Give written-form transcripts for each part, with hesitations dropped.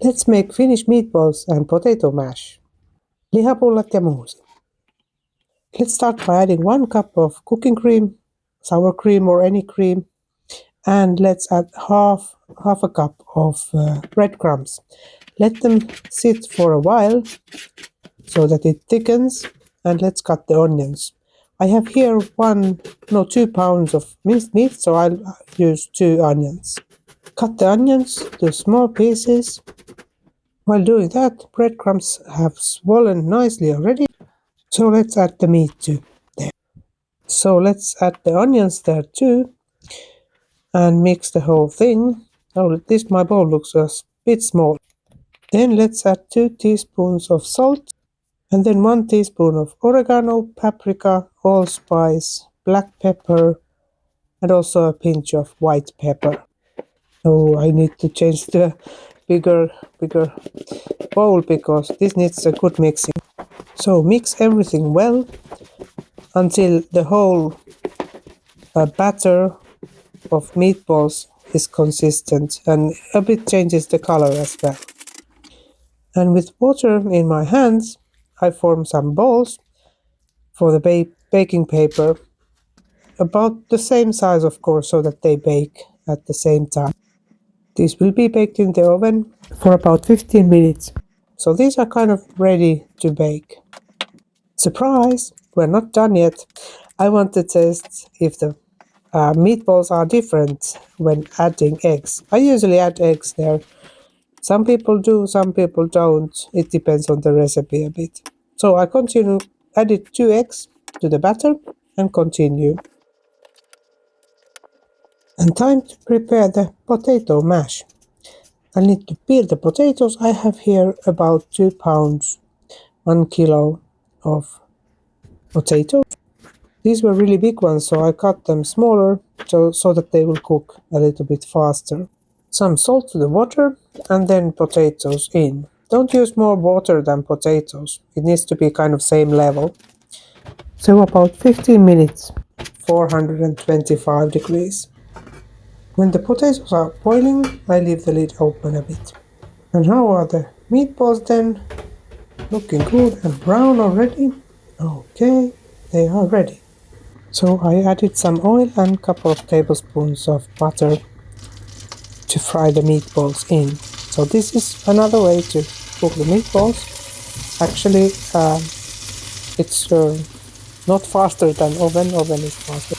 Let's make Finnish meatballs and potato mash. Lihapullat ja muusi. Let's start by adding 1 cup of cooking cream, sour cream or any cream, and let's add half a cup of breadcrumbs. Let them sit for a while so that it thickens, and let's cut the onions. I have here 2 pounds of minced meat, so I'll use 2 onions. Cut the onions to small pieces. While doing that, breadcrumbs have swollen nicely already, so let's add the meat too there. So let's add the onions there too and mix the whole thing. Oh, my bowl looks a bit small. Then let's add 2 teaspoons of salt and then 1 teaspoon of oregano, paprika, allspice, black pepper, and also a pinch of white pepper. Oh, I need to change the bigger bowl because this needs a good mixing. So mix everything well until the whole batter of meatballs is consistent and a bit changes the color as well. And with water in my hands, I form some balls for the baking paper, about the same size of course, so that they bake at the same time. These will be baked in the oven for about 15 minutes. So these are kind of ready to bake. Surprise! We're not done yet. I want to test if the meatballs are different when adding eggs. I usually add eggs there. Some people do, some people don't. It depends on the recipe a bit. So I added 2 eggs to the batter and continue. And time to prepare the potato mash. I need to peel the potatoes. I have here about 2 pounds, 1 kilo of potatoes. These were really big ones, so I cut them smaller so that they will cook a little bit faster. Some salt to the water and then potatoes in. Don't use more water than potatoes. It needs to be kind of same level. So about 15 minutes, 425 degrees. When the potatoes are boiling, I leave the lid open a bit. And how are the meatballs then? Looking good and brown already. Okay, they are ready. So I added some oil and a couple of tablespoons of butter to fry the meatballs in. So this is another way to cook the meatballs. Actually, it's not faster than oven is faster.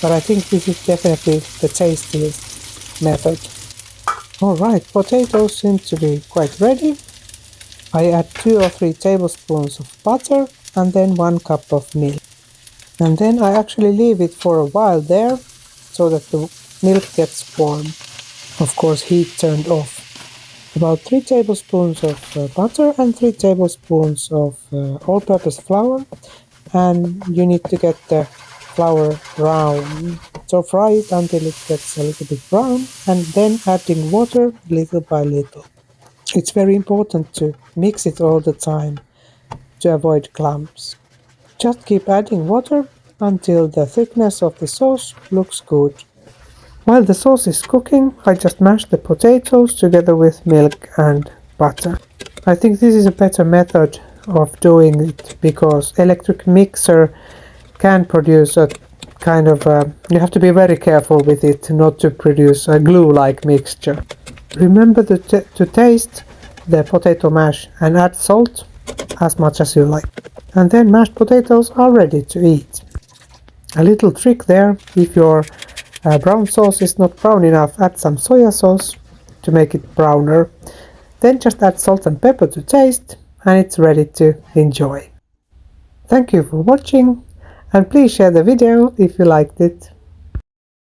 But I think this is definitely the tastiest method. Alright, potatoes seem to be quite ready. I add 2 or 3 tablespoons of butter and then 1 cup of milk. And then I actually leave it for a while there so that the milk gets warm. Of course, heat turned off. About 3 tablespoons of butter and 3 tablespoons of all-purpose flour. And you need to get the flour brown. So fry it until it gets a little bit brown and then adding water little by little. It's very important to mix it all the time to avoid clumps. Just keep adding water until the thickness of the sauce looks good. While the sauce is cooking, I just mash the potatoes together with milk and butter. I think this is a better method of doing it because electric mixer can produce a kind of you have to be very careful with it not to produce a glue-like mixture. Remember to taste the potato mash and add salt as much as you like. And then mashed potatoes are ready to eat. A little trick there: if your brown sauce is not brown enough, add some soya sauce to make it browner. Then just add salt and pepper to taste and it's ready to enjoy. Thank you for watching and please share the video if you liked it.